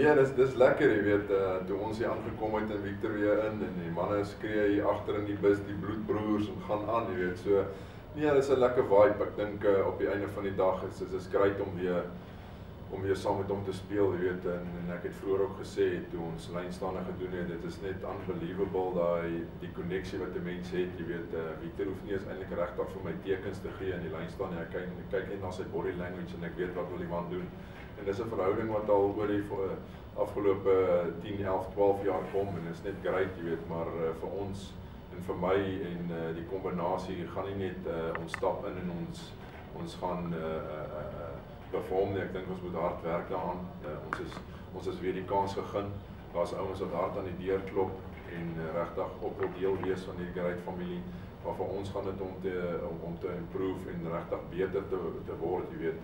Nee, dis lekker, jy weet, toe ons hier aangekom het in Victor weer in en die manne skree hier agter in die bus, die bloedbroers en gaan aan, jy weet, so nee, dis 'n lekker vibe. Ek dink op die einde van die dag is dit great om weer saam met hom te speel, jy weet, en ek het vroeër ook gesê toe ons lynstaande gedoen het, dit is net unbelievable die koneksie wat 'n mens het, jy weet, Victor hoef nie eens eintlik regtig vir my tekens te gee in die lynstaan nie. Ek kyk net na sy body language en ek weet wat wil die man doen. En dis 'n verhouding wat al oor die afgelope 10, 11, 12 jaar kom en is net great, jy weet, maar vir ons en vir my en die kombinasie gaan nie net ons stap in en ons gaan perform nie. Ek dink ons moet hard werk daaraan. Ons is weer die kans gegee. Daar's ouens wat hard aan die deur klop en regtig ook wil deel wees van die great familie. Maar vir ons gaan dit om te improve en regtig beter te word, jy weet,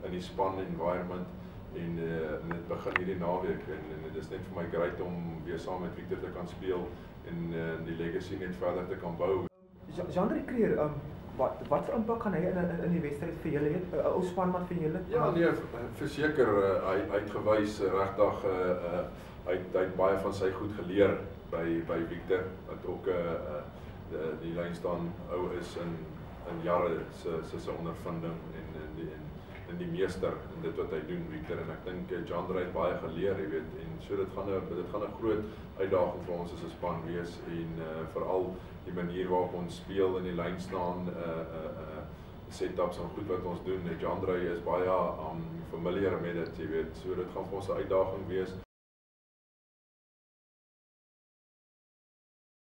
in die span environment en dit begin hierdie naweek en dit is net vir my great om weer saam met Victor te kan speel en die legacy net verder te kan bou. Jean-André Creer, wat vir impak gaan hy in die wedstryd vir julle hê? 'n Ou spanmaat vir julle? Ja, nee, verseker, hy het gewys regtig hy het baie van sy goed geleer by Victor, wat ook die lynstaan ou is in jare se ondervinding en die meester in dit wat hy doen, Victor, en ek dink Jean-André het baie geleer, jy weet, en so dit gaan 'n groot uitdaging vir ons as 'n span wees en veral die manier waarop ons speel in die lynstaan setups en goed wat ons doen. Jean-André is baie familiar met dit, jy weet, so dit gaan vir ons 'n uitdaging wees.